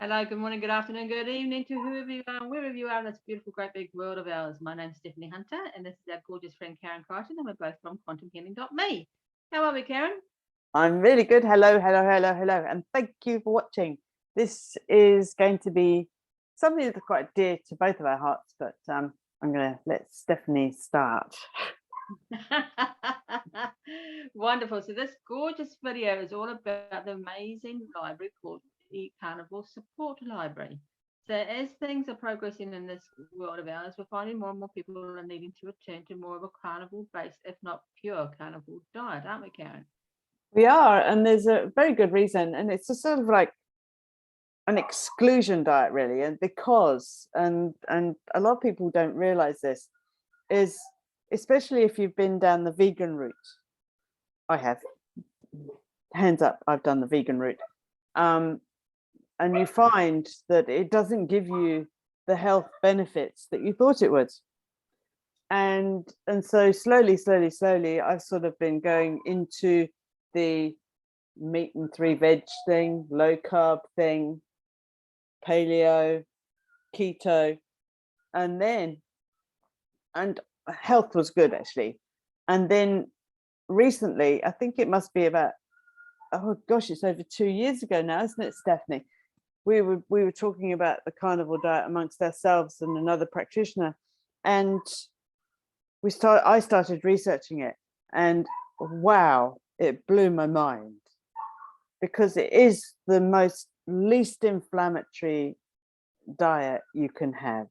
Hello, good morning, good afternoon, good evening to whoever you are, and wherever you are in this beautiful, great big world of ours. My name's Stephanie Hunter, and this is our gorgeous friend Karen Crichton, and we're both from quantumhealing.me. How are we, Karen? I'm really good. Hello, hello, hello, hello. And thank you for watching. This is going to be something that's quite dear to both of our hearts, but I'm going to let Stephanie start. Wonderful. So this gorgeous video is all about the amazing library called the Carnivore Support Library. So as things are progressing in this world of ours, we're finding more and more people are needing to return to more of a carnivore-based, if not pure carnivore diet, aren't we, Karen? We are, and there's a very good reason, and it's a sort of like an exclusion diet, really, and because and a lot of people don't realize this, is especially if you've been down the vegan route. I have. Hands up, I've done the vegan route. And you find that it doesn't give you the health benefits that you thought it would. And so slowly, I've sort of been going into the meat and 3 veg thing, low carb thing, paleo, keto, and health was good actually. And then recently, I think it must be about, oh gosh, it's over 2 years ago now, isn't it, Stephanie? We were talking about the carnivore diet amongst ourselves and another practitioner, and I started researching it, and wow, it blew my mind, because it is the most least inflammatory diet you can have.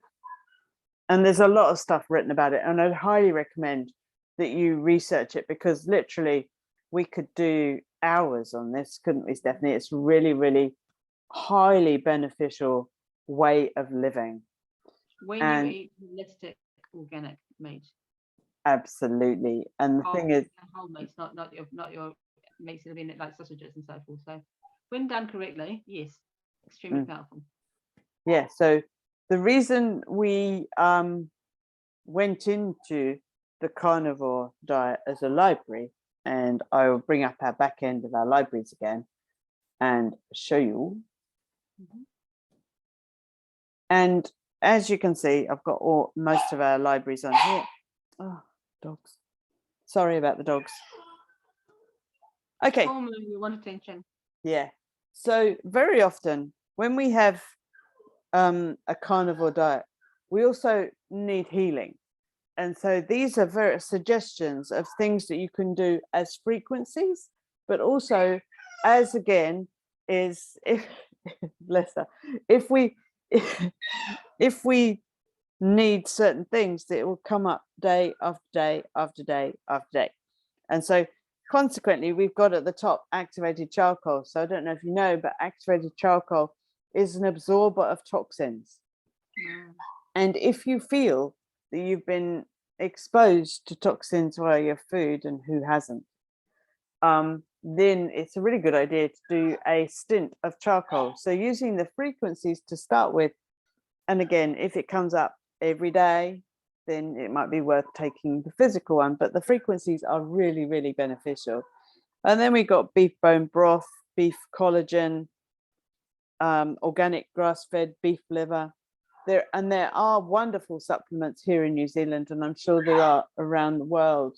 And there's a lot of stuff written about it, and I'd highly recommend that you research it, because literally we could do hours on this, couldn't we, Stephanie? It's really highly beneficial way of living when and you eat holistic organic meat. Absolutely. And the thing is, whole meats, not your meats that have been like sausages and so forth. So when done correctly, yes, extremely powerful. Yeah, so the reason we went into the carnivore diet as a library, and I will bring up our back end of our libraries again and show you. And as you can see, I've got most of our libraries on here. Oh, dogs. Sorry about the dogs. Okay. You want attention. Yeah. So very often when we have a carnivore diet, we also need healing. And so these are various suggestions of things that you can do as frequencies, but also as, again, is, if bless her, if we need certain things, that it will come up day after day after day after day. And so consequently, we've got at the top activated charcoal. So I don't know if you know, but activated charcoal is an absorber of toxins. And if you feel that you've been exposed to toxins via your food, and who hasn't, then it's a really good idea to do a stint of charcoal. So using the frequencies to start with, and again, if it comes up every day, then it might be worth taking the physical one, but the frequencies are really beneficial. And then we got beef bone broth, beef collagen, organic grass-fed beef liver. There are wonderful supplements here in New Zealand, and I'm sure there are around the world.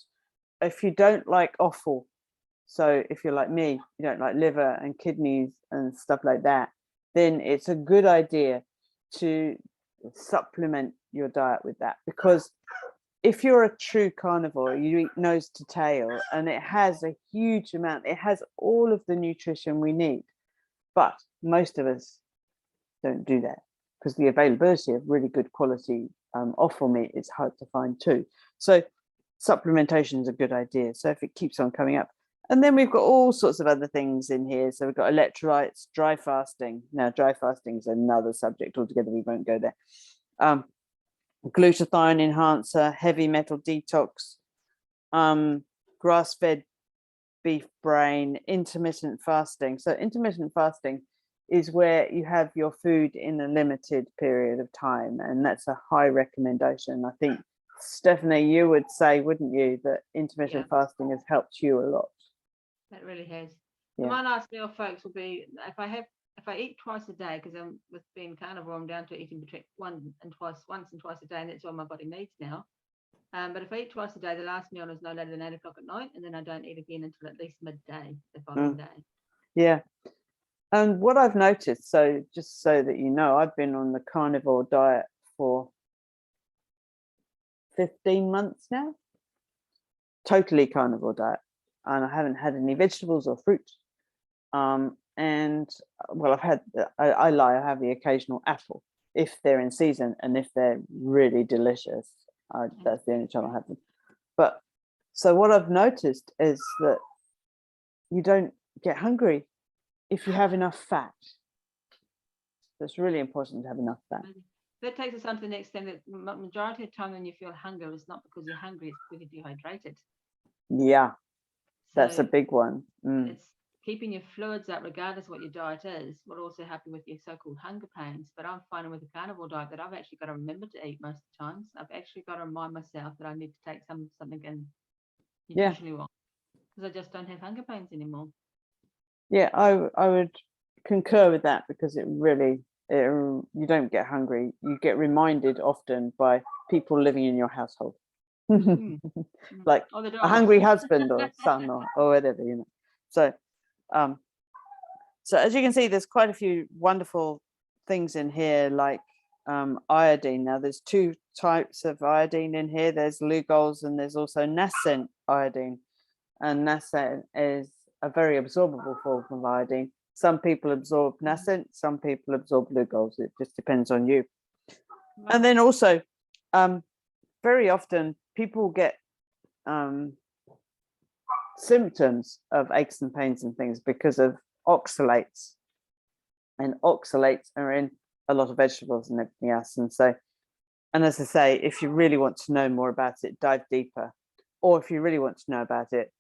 If you don't like offal, so if you're like me, you don't like liver and kidneys and stuff like that, then it's a good idea to supplement your diet with that, because if you're a true carnivore, you eat nose to tail, and it has a huge amount, it has all of the nutrition we need. But most of us don't do that, because the availability of really good quality offal meat is hard to find too. So supplementation is a good idea. So if it keeps on coming up. And then we've got all sorts of other things in here. So we've got electrolytes, dry fasting. Now, dry fasting is another subject altogether. We won't go there. Glutathione enhancer, heavy metal detox, grass-fed beef brain, intermittent fasting. So intermittent fasting is where you have your food in a limited period of time, and that's a high recommendation. I think, Stephanie, you would say, wouldn't you, that intermittent fasting has helped you a lot? That really has. Yeah. My last meal, folks, will be if if I eat twice a day, because I'm with being carnivore, I'm down to eating between once and twice a day, and that's all my body needs now. But if I eat twice a day, the last meal is no later than 8 o'clock at night, and then I don't eat again until at least midday the following day. Yeah. And what I've noticed, so just so that you know, I've been on the carnivore diet for 15 months now, totally carnivore diet, and I haven't had any vegetables or fruit. And well, I lie, I have the occasional apple if they're in season and if they're really delicious. That's the only time I have them. But so what I've noticed is that you don't get hungry if you have enough fat. So it's really important to have enough fat. That takes us on to the next thing, that majority of the time when you feel hunger is not because you're hungry, it's because you're dehydrated. Yeah, that's a So big one. it's keeping your fluids up regardless of what your diet is, will also help you with your so-called hunger pains. But I'm finding with the carnivore diet that I've actually got to remember to eat most of the times. I've actually got to remind myself that I need to take something in nutritionally wrong, because I just don't have hunger pains anymore. Yeah, I would concur with that, because it really, you don't get hungry. You get reminded often by people living in your household. Like a hungry husband or son or whatever, you know. So so as you can see, there's quite a few wonderful things in here, like iodine. Now there's two types of iodine in here. There's Lugol's and there's also nascent iodine, and nascent is a very absorbable form of iodine. Some people absorb nascent, some people absorb Lugol's. It just depends on you. And then also very often people get symptoms of aches and pains and things because of oxalates, and oxalates are in a lot of vegetables and everything else. And so, and as I say, if you really want to know more about it, dive deeper, or if you really want to know about it,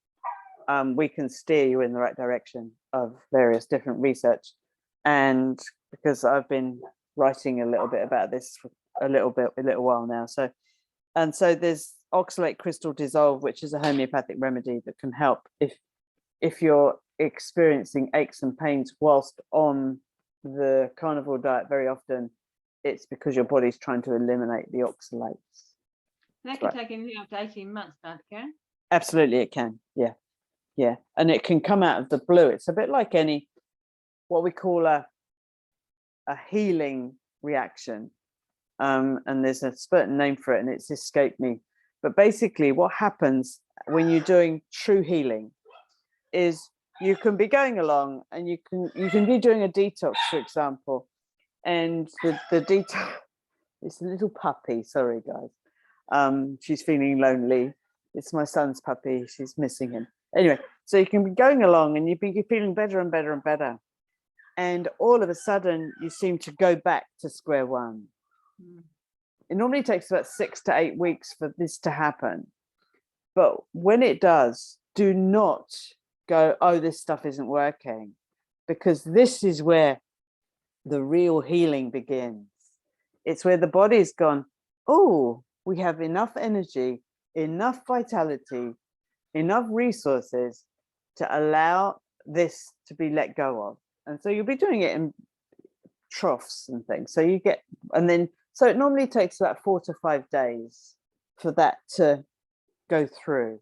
we can steer you in the right direction of various different research. And because I've been writing a little bit about this for a little while now, so there's oxalate crystal dissolve, which is a homeopathic remedy that can help if you're experiencing aches and pains whilst on the carnivore diet. Very often it's because your body's trying to eliminate the oxalates. That can take anything up to 18 months, can't it, Karen? Absolutely, it can. Yeah, and it can come out of the blue. It's a bit like any what we call a healing reaction. And there's a certain name for it, and it's escaped me. But basically, what happens when you're doing true healing is you can be going along, and you can be doing a detox, for example, and the detox. It's a little puppy. Sorry, guys. She's feeling lonely. It's my son's puppy. She's missing him. Anyway, so you can be going along, and you'd be feeling better and better and better, and all of a sudden you seem to go back to square one. It normally takes about 6 to 8 weeks for this to happen. But when it does, do not go, oh, this stuff isn't working, because this is where the real healing begins. It's where the body's gone, oh, we have enough energy, enough vitality, enough resources to allow this to be let go of. And so you'll be doing it in troughs and things. So you get, and then, so it normally takes about 4 to 5 days for that to go through.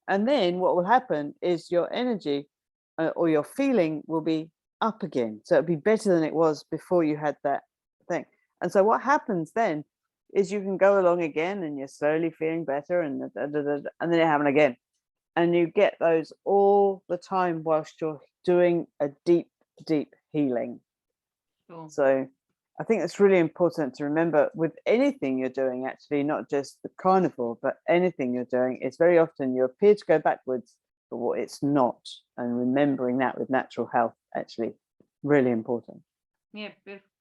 And then what will happen is your energy or your feeling will be up again. So it'll be better than it was before you had that thing. And so what happens then is you can go along again, and you're slowly feeling better, and then it happens again. And you get those all the time whilst you're doing a deep, deep healing. Cool. So I think it's really important to remember with anything you're doing, actually, not just the carnivore, but anything you're doing, it's very often you appear to go backwards, but what it's not. And remembering that with natural health, actually, really important. Yeah,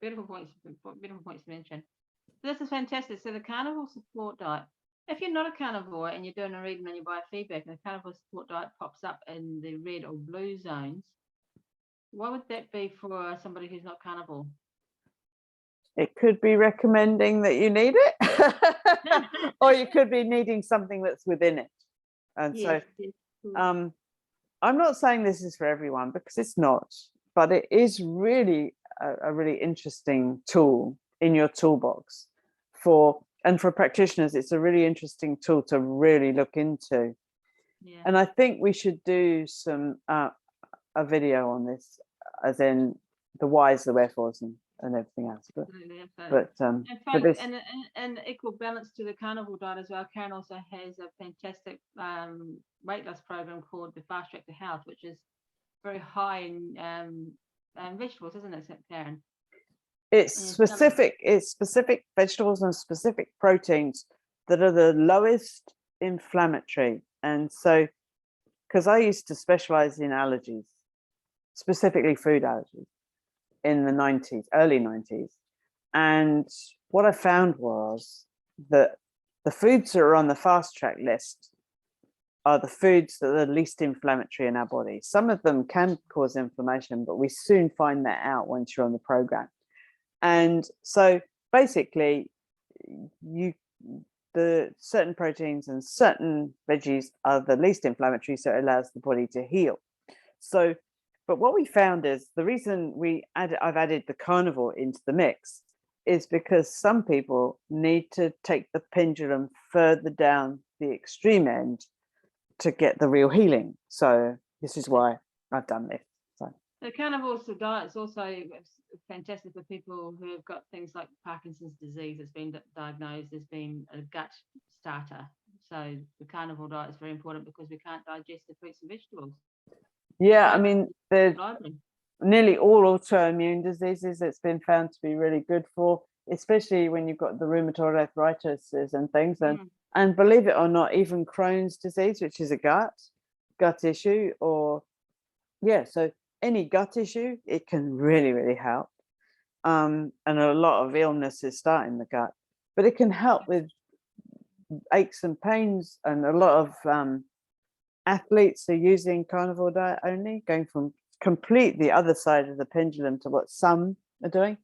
beautiful points to mention. This is fantastic. So the carnivore support diet, if you're not a carnivore and you're doing a reading on your biofeedback and the carnivore support diet pops up in the red or blue zones, what would that be for somebody who's not carnivore? It could be recommending that you need it, or you could be needing something that's within it. And yes, so I'm not saying this is for everyone, because it's not. but it is really a really interesting tool in your toolbox for practitioners. It's a really interesting tool to really look into. Yeah. And I think we should do some a video on this, as in the whys, the wherefores, and everything else. Absolutely, absolutely. But And for folks, this, and equal balance to the carnivore diet as well. Karen also has a fantastic weight loss program called the Fast Track to Health, which is very high in vegetables, isn't it, Karen? it's specific vegetables and specific proteins that are the lowest inflammatory. And so, because I used to specialize in allergies, specifically food allergies, in the 90s, early 90s. And what I found was that the foods that are on the fast track list are the foods that are the least inflammatory in our body. Some of them can cause inflammation, but we soon find that out once you're on the program. And so basically, the certain proteins and certain veggies are the least inflammatory, so it allows the body to heal. So, but what we found is the reason I've added the carnivore into the mix is because some people need to take the pendulum further down the extreme end to get the real healing. So this is why I've done this. So the carnivore diet is also fantastic for people who have got things like Parkinson's disease that's been diagnosed as being a gut starter. So the carnivore diet is very important because we can't digest the fruits and vegetables. Yeah, I mean, nearly all autoimmune diseases it's been found to be really good for, especially when you've got the rheumatoid arthritis and things. And believe it or not, even Crohn's disease, which is a gut issue, so any gut issue, it can really, really help. And a lot of illnesses start in the gut, but it can help with aches and pains. And a lot of athletes are using carnivore diet only, going from complete the other side of the pendulum to what some are doing.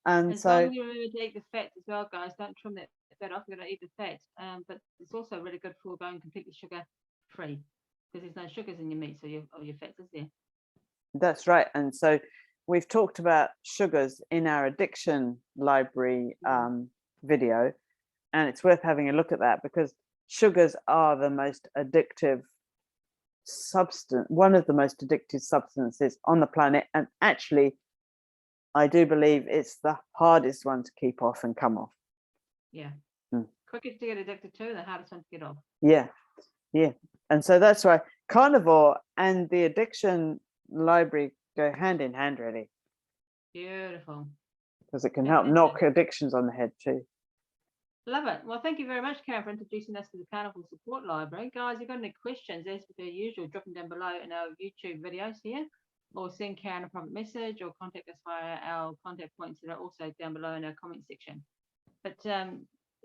And so long as you remember to eat the fat as well, guys, don't trim that fat off. You've got to eat the fat, but it's also really good for going completely sugar free because there's no sugars in your meat, so your fats is there. That's right. And so we've talked about sugars in our addiction library video, and it's worth having a look at that because sugars are the most addictive substance, one of the most addictive substances on the planet. And actually, I do believe it's the hardest one to keep off and come off. Yeah. Quickest to get addicted to, the hardest one to get off. Yeah. And so that's why carnivore and the addiction library go hand in hand, really. Beautiful. Because it can help knock addictions on the head too. Love it. Well, thank you very much, Karen, for introducing us to the Carnivore Support Library. Guys, if you've got any questions, as per usual, drop them down below in our YouTube videos here, or send Karen a private message, or contact us via our contact points that are also down below in our comment section. But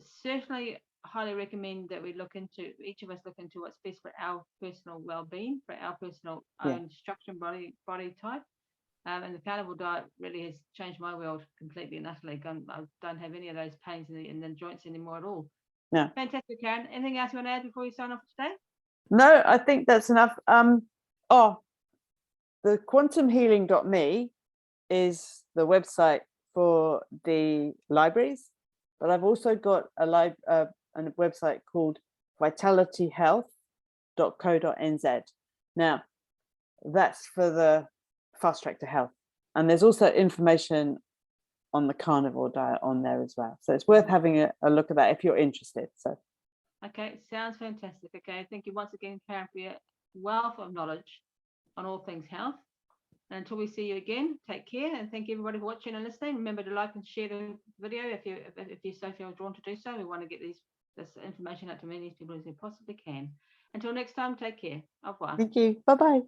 certainly highly recommend that we each of us look into what's best for our personal well-being, for our personal own structure and body type. And the carnivore diet really has changed my world completely and utterly. I don't have any of those pains in the joints anymore at all. No. Fantastic, Karen. Anything else you want to add before we sign off today? No, I think that's enough. The quantumhealing.me is the website for the libraries, but I've also got a website called vitalityhealth.co.nz. Now, that's for the fast track to health. And there's also information on the carnivore diet on there as well. So it's worth having a look at that if you're interested. So. Okay, sounds fantastic. Okay, thank you once again, Karen, for your wealth of knowledge on all things health. And until we see you again, take care, and thank you everybody for watching and listening. Remember to like and share the video if you so feel drawn to do so. We want to get this information out to as many people as we possibly can. Until next time, take care. Au revoir. Thank you. Bye-bye.